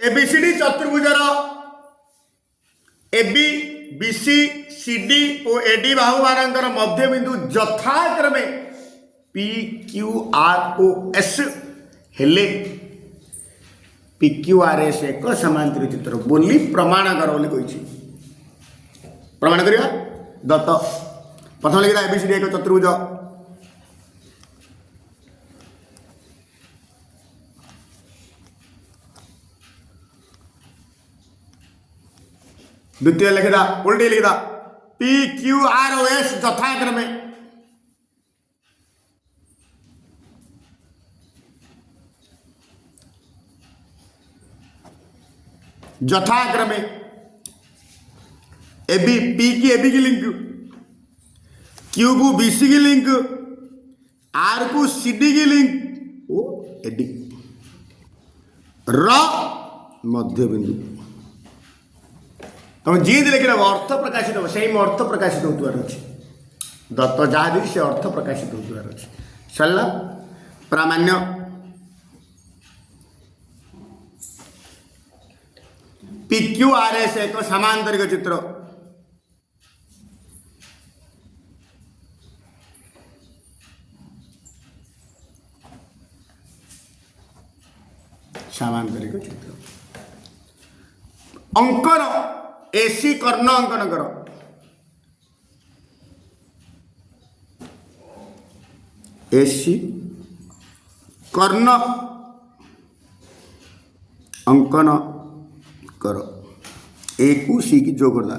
ABCD चतुर्भुजर AB BC CD और AD बाहु मानकर मध्य बिंदु यथाक्रमे पी क्यू आर ओ एस हेले पी क्यू आर एस एक समांतर चित्र बोली प्रमाण कर बोली कही प्रमाण करिया दत्त प्रथम लिखा एबीसीडी एक चतुर्भुज द्वितीय लिखा उल्टी लिखा पी क्यू आर ओ एस यथाक्रमे यथाक्रमे एबी पी की एबी की लिंक क्यू को बीसी की लिंक आर को सीडी की लिंक ओ एडी र मध्य बिंदु तुम जीत लिखे अर्थ प्रकाशित हो सही अर्थ प्रकाशित होतार अच्छे दत्त जहाँ दी से अर्थ प्रकाशित होतार अच्छे सरला प्रामाण्य पी क्यू आर एस एक समांतरिक चित्र समांतरिक चित्र अंकन एसी कर्ण अंकन कर एसी कर्ण अंकन कर ए को सी की जो करदा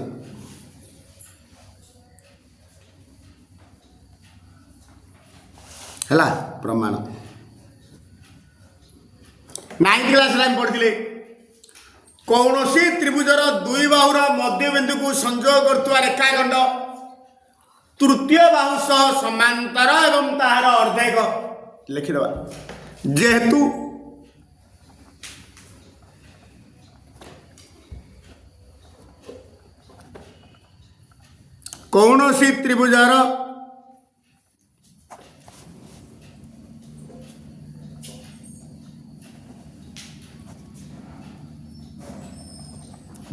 है प्रमाण 9th क्लास रे पढ़ी कौन त्रिभुजर दुई बाहुर मध्य बिंदु को संयोग करथुवा रेखाखंड तृतीय बाहु सह समांतर एवं ताहार अर्धेक लिखिदबा जेहेतु कौन त्रिभुजर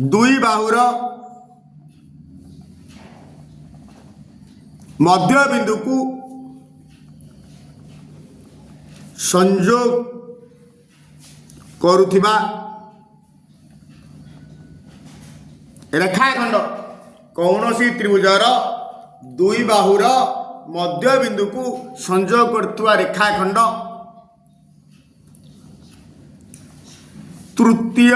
दुई बाहुर मध्य बिंदु को संयोग करुथिबा रेखाखंड कौन त्रिभुजर दुई बाहुर मध्य बिंदु को संयोग करथुवा रेखाखंड तृतीय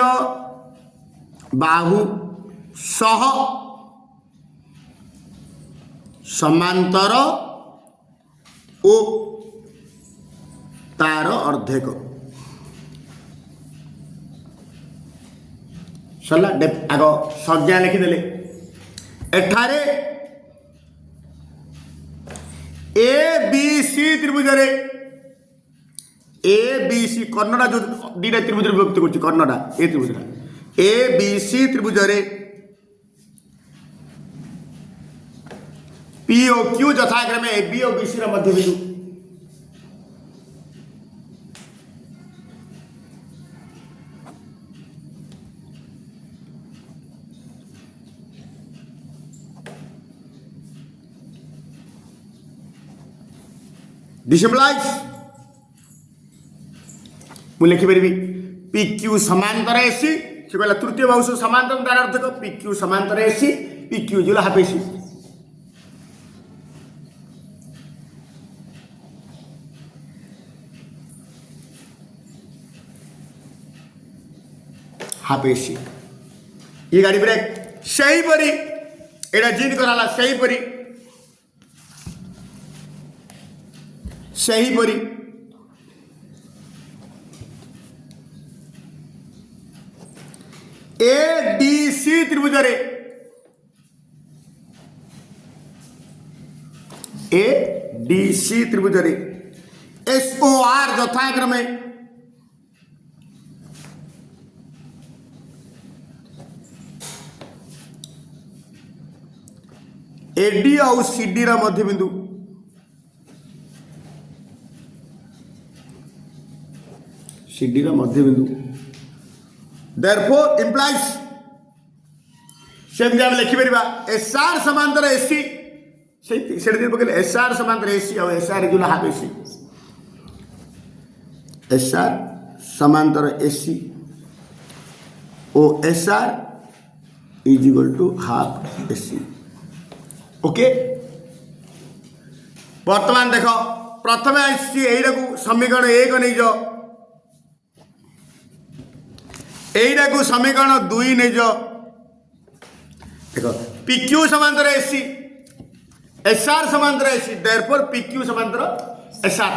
बाहु सह समांतर ओ तार अर्धेक सरला आग संज्ञा लिखिदेले एठारे ए बी सी त्रिभुज ए बी सी कर्णटा जो दीटा त्रिभुज विभक्त कर कर्णटा ए त्रिभुजटा ए बी सी त्रिभुज पी ओ क्यू यथाक्रमे ए बी और बी सी मध्य बिंदु डिसिम्बलाइज मुझे लिखिपारि पी क्यू समांतर एसी से कहला तृतीय बाहु समांतर तार अर्धक पी क्यू समांतर एसी पी क्यू जो हाफ एसी हाफ एसी ये गाड़ी ब्रेक सही परी एटा जिन कराला सही परी ए डी सी त्रिभुज ए डी सी त्रिभुज एस ओ आर यथाक्रमे एडी और सीडी रा मध्य बिंदु सीडी रा मध्य बिंदु देयरफॉर इंप्लाइज सेम हम लिखि परिबा एसआर समांतर एसी से पकड़े एसआर समांतर एसी और SR equal half AC SR समांतर एसी ओ SR is equal to half AC okay वर्तमान देख प्रथम यहीटा को समीकरण 1 नहीं जाओ यहीटा को समीकरण 2 नहीं जाओ देखो PQ समांतर एसी एसआर समांतर एसी देयरफॉर PQ समांतर एसआर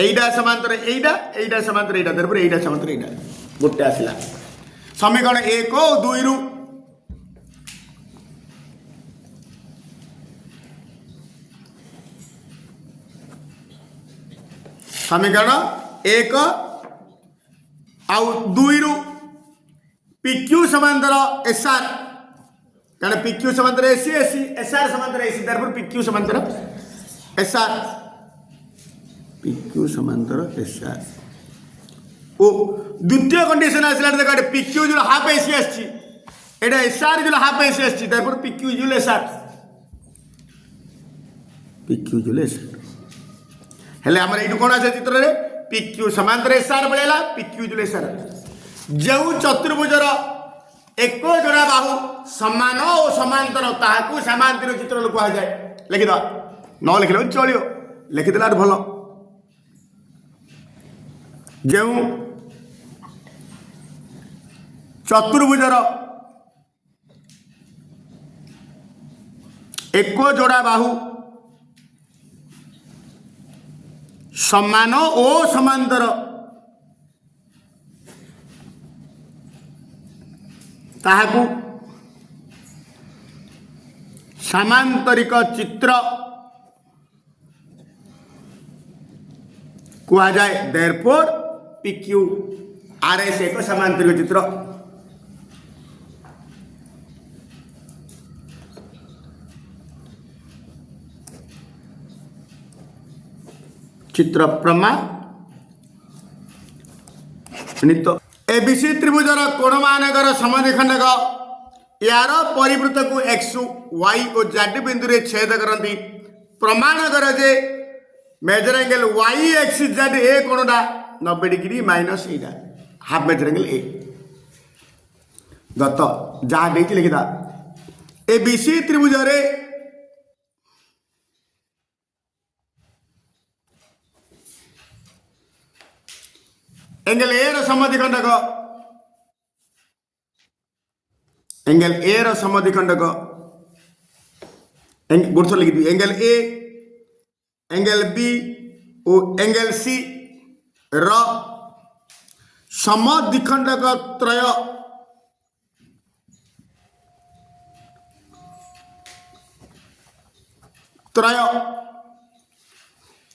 एईटा समांतर एईटा समांतर एईटा देयरफॉर एईटा समांतर एईटा गोटे आसला समीकरण 1 और 2 रु समीकरण 1 आउ 2 रु PQ समांतर एसआर कारण PQ समांतर एसी एसी एसआर समांतर एसी देयरफॉर PQ समांतर एसआर PQ समांतर एसआर ओ द्वितीय कंडीशन आसला देखो PQ जो हाफ एसी आछि एटा एसआर जो हाफ एसी आछि देयरफॉर PQ जो एसआर PQ जो एसआर हेले हमर एटु कोन आछे चित्र रे PQ समांतर एसआर बळेला PQ जो एसआर जो चतुर्भुजर एक जोड़ा बाहु समान और समांतर ताकू समांतर चित्र कह जाए लिखिद न लिखले चलो लिखिदेला भल जो चतुर्भुजर एक जोड़ा बाहु समान और समांतर ताहाकू सामांतरिक चित्र कह जाए देयरफॉर PQ RS एक सामांतरिक चित्र चित्र प्रमाणित एबीसी त्रिभुजर कोणमानकर समद्विखंडक यार परिवृत्त को एक्स वाई और जेड बिंदु रे छेद करती प्रमाण कर जे measure angle Y X Z A कोणटा 90 डिग्री माइनस एटा हाफ मेजर एंगल ए दत्त जहाँ देखी लिखिदा एबीसी त्रिभुज रे एंगल ए रो समद्विखंडक एंगल ए रो समद्विखंडक गुर्थ लिखि एंगल ए एंगल बी और एंगल सी रो समद्विखंडक त्रय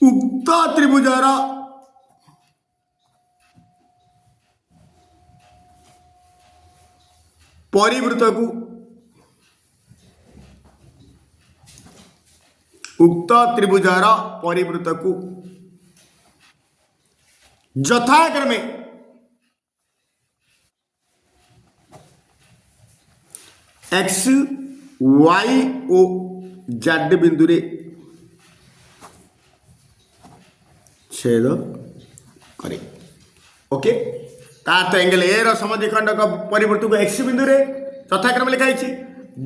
उक्त त्रिभुजर परिवृत्त को उक्त त्रिभुजार परिवृत्त को यथाक्रमे एक्स वाई ओ जेड बिंदु रे छेद करे ओके तार तो एंगल ए रो समद्विखंडक परिवृत्त को एक्स बिंदु रे यथाक्रम लिखा है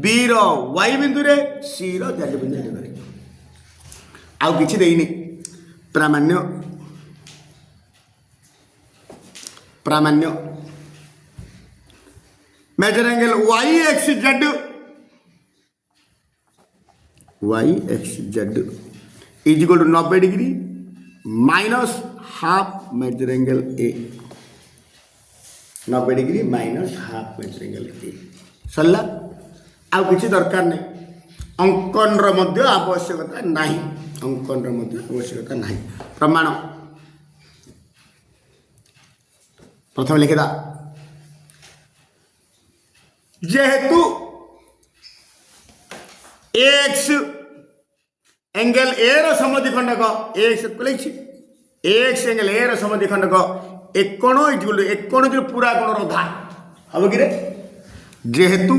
बी रो वाई बिंदु रे सी रो जेड बिंदु रे आउ किछि देइनी प्रामाण्य प्रामाण्य measure angle Y X Z is equal to 90 degree minus half measure angle A 90 degree minus half measure angle A सरला आउ किछि दरकार नहीं अंकन रो मध्य आवश्यकता नहीं अंकन रो मध्य आवश्यकता नहीं प्रमाण प्रथम लिखिदा जेहेतु एक्स एंगल ए रो समद्विखंडक एक्स को लिखि एक्स एंगल ए रो समद्विखंडक एक कोण जो पूरा कोण रो धा हम कि जेहेतु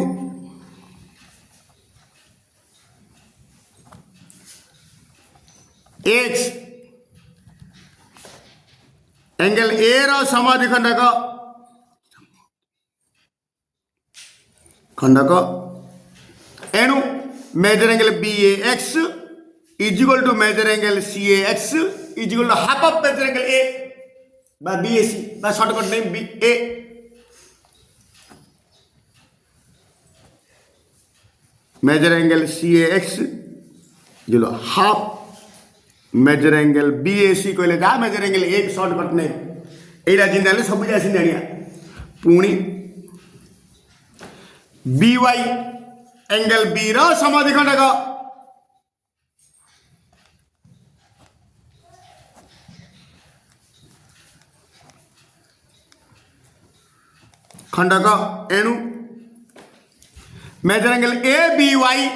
एक्स एंगल ए रो समद्विखंडक खंडक एणु measure angle B A X is equal to measure angle C A X is equal to half of measure angle A बा बी ए सी बा shortcut name B A measure angle C A X जो half measure angle B A C कहले जा measure angle A shortcut name एटा जिंदा सब जासी जानिया पुणी बी वाई एंगल बी रो समद्विखंडक खंडक एणु measure angle A B Y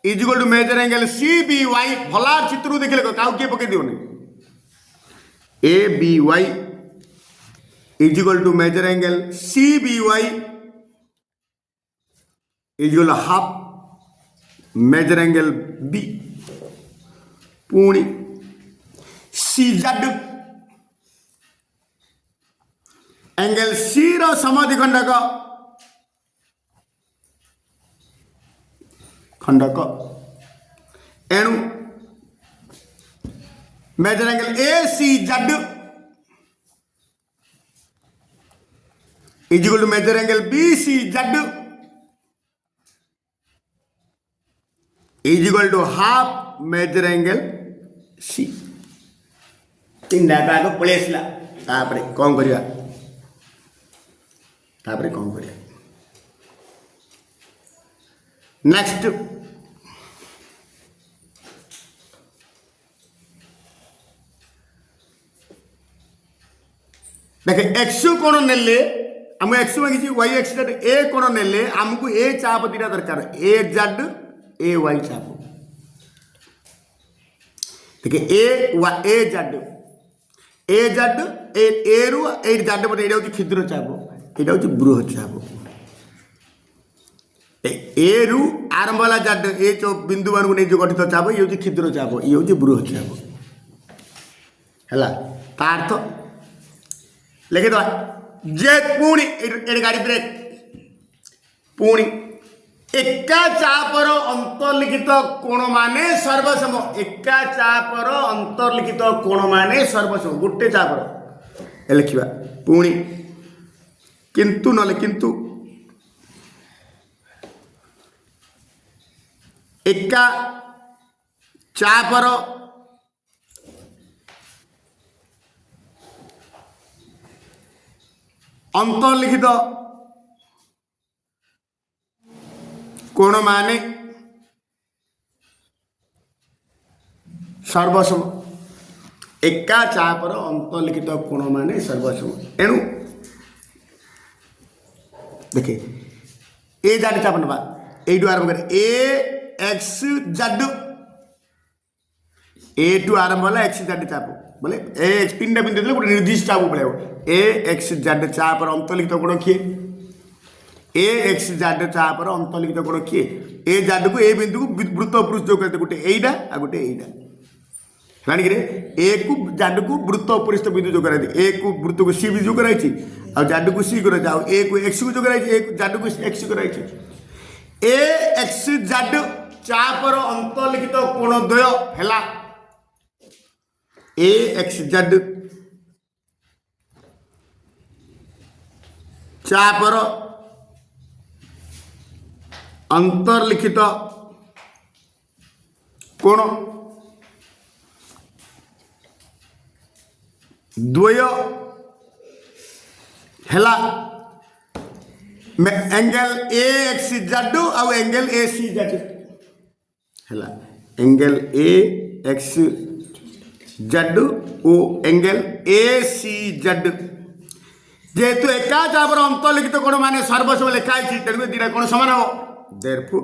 is equal to measure angle C B Y भला चित्र देखिले क्या पकई दियोनी A B Y is equal to measure angle C B Y is equal half measure angle B पुणी सी जेड एंगल सी रो समद्विखंडक खंडक एणु measure angle A C Z is equal to measure angle B C Z is equal to half measure angle C तीन डाक आग पलि आसला तापरे कौन करिया तापरे कौन करिया नेक्स्ट देखे एक्स कोण नेले आम एक्स मांगी वाई एक्स जेड ए कोण नेले आमको ए चाप दीटा दरकार ए जेड ए वाई चाप देखे ए जेड ए रु ए जेड बटे एटा होची क्षुद्र चाप एटा होची बृहत चाप ए रु आरंभ वाला जेड ए जो बिंदु मान को नहीं जो गठित चाप ये होची क्षुद्र चाप ये होची बृहत चाप हैला ता अर्थ लिखि दो जे पुणी ए गाड़ी ब्रेक पुणी एका चापर अंतर्लिखित कोण माने सर्वसम एका चापर अंतर्लिखित कोण माने सर्वसम गोटे चापर लिखा पुणी किंतु नले किंतु एका चापर अंतर्लिखित कोण माने सर्वसम एका चापर अंतर्लिखित कोण माने सर्वसम एणु देखे ए जेड चाप नवा एटू आरंभ कर ए एक्स जेड ए टू आरंभ वाला एक्स जेड चाप बोले ए एक्स तीन बिंदु गोटे निर्दिष्ट चाप पड़े ए एक्स जेड चापर अंतर्लिखित कोण किए ए एक्स जेड चापर अंतर्लिखित कोण किए ए जेड को ए बिंदु को वृत्त पुरुष जो करते गोटे एटा आ गोटे एटा जानी ए को जेड को वृत्त पुरुष बिंदु जो कराई ए को वृत्त को सी भी जो कराई आ जेड को सी कराई आ ए को एक्स को जो कराई ए को जेड को एक्स कराई ए एक्स जेड चापर अंतर्लिखित कोण द्वय हैला ए एक्स जेड चापर अंतर्लिखित कोण द्वय हैला एंगल ए एक्स जेड आउ एंगल ए सी जेड हैला एंगल ए एक्स जेड ओ एंगल ए सी जेड जेहेतु एका चापर अंतर्लिखित कोण माने सर्वसम लिखाई तेणु दीटा कोण समान हम therefore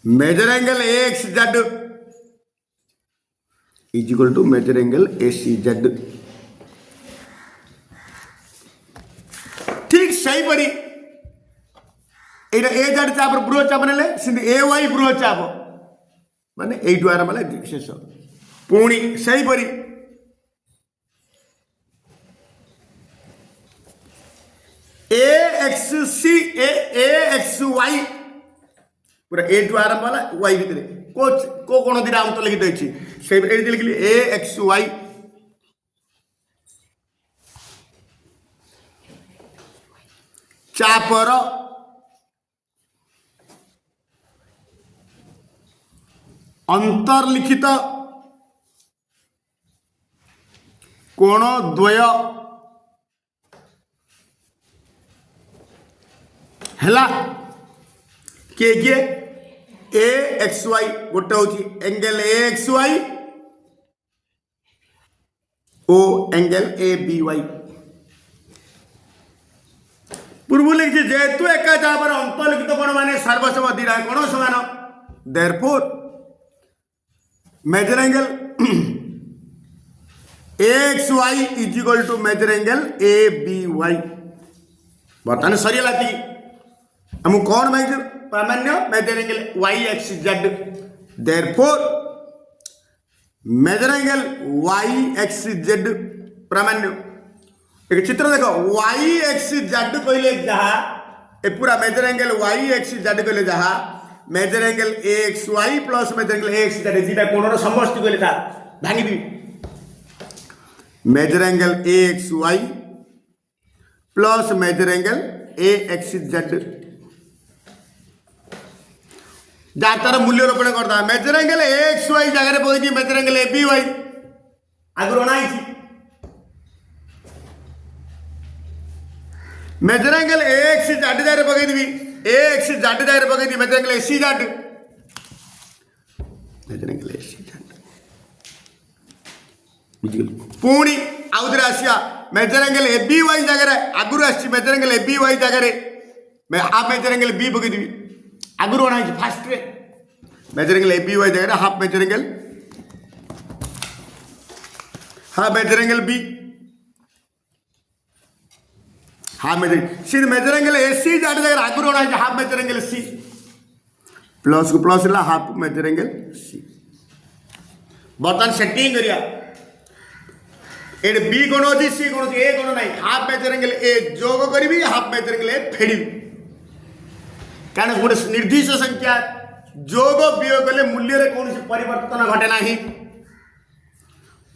measure angle A X Z is equal to measure angle A C Z ठीक सहीपरी এইটা এ জাড চাপ বৃহ চাপ নেলে সেମିତି এ ওয়াই বৃহ চাপ মানে এইটু আরম্ভ ହେଲା ଶେଷ। ପୁଣି ସେହିପରି ए x C A X Y पूरा ए टू आरंभ होला वाई भितर को कोण दिरा अंत लिखित अछि से लिखली ए एक्स वाई चापर अंतर्लिखित कोण द्वय है किए ए एक्स वाई गोटे हूँ एंगल ए एक्स वाई ओ एंगल ए बी वाई पूर्व लिखी जेहेतु एका चापर अंतर्लिखित कोण माने सर्वसम दिरा कोण समान therefore measure angle A X Y is equal to measure angle A B Y बर्तमान सरीगला हम कौन मेजर प्रामाण्य measure angle Y X Z therefore measure angle Y X Z प्रामाण्य एक चित्र देखो वाई एक्स जेड कहले जहा ए पूरा measure angle Y X Z कहले जहा measure angle A X Y plus measure angle A X Z जेटा कोणर समष्टि कहले था भांगी दी measure angle A X Y plus measure angle A X Z जार तार मूल्य रोपण करता measure angle A X Y जगह पकड़ी measure angle A B Y आगु अणाई measure angle A X Z जगह पकड़ी ए एक्स जेड जगह पकड़ी measure angle A C Z measure angle A C Z पुणी आउ थे आसिया measure angle A B Y जगह आगु आसी measure angle A B Y जगह हाफ मेजर एंगल बी पकईदेवी आगु अणाई फास्ट रे measure angle A B Y जगह half measure angle B half measure angle A C Z जगह आगु अणाई half measure angle C plus को plus half measure angle C बर्तमान सेटिंग करिया बी कोण अच्छी सी कोण अच्छी ए कोण ना हाफ मेजर एंगल ए जोग करी हाफ मेजर एंगल ए फेड़ी कारण गोटे निर्दिष्ट संख्या जोग वियोग कले मूल्य कौन परिवर्तन घटे ना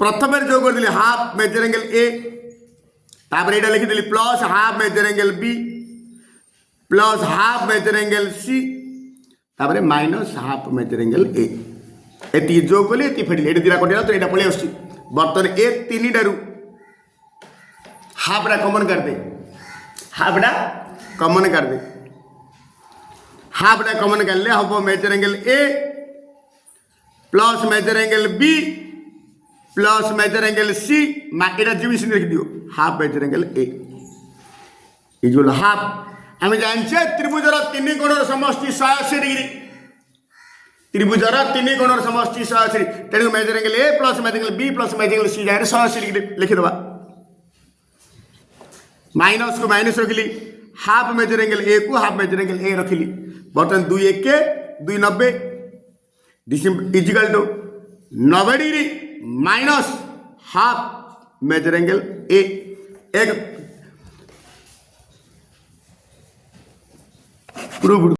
प्रथम जोग कर हाफ मेजर एंगल ए तापर यहाँ लिखिदेली plus half measure angle B plus half measure angle C तापर minus half measure angle A जोग कली ये फेड़ी ये दिरा कटिला तो यहाँ पलि आस बर्तमान ए तीन टारू हाफटा कमन कर दे हाफटा कमन कर दे हाफटा कमन कर ले हम measure angle A plus measure angle B plus measure angle C यहाँ जी लिख दियो half measure angle A is half आम जाने त्रिभुजर तीन कोणर समष्टि 180 डिग्री त्रिभुजर तीन कोणर समष्टि 180 तेणु measure angle A plus measure angle B plus measure angle C जगह 180 डिग्री लिखिदबा माइनस को माइनस रखिली हाफ मेजर एंगल ए को हाफ मेजर एंगल ए रखिली बर्तमान 2 1 290 this is equal to 90 degree minus half measure angle A एक proved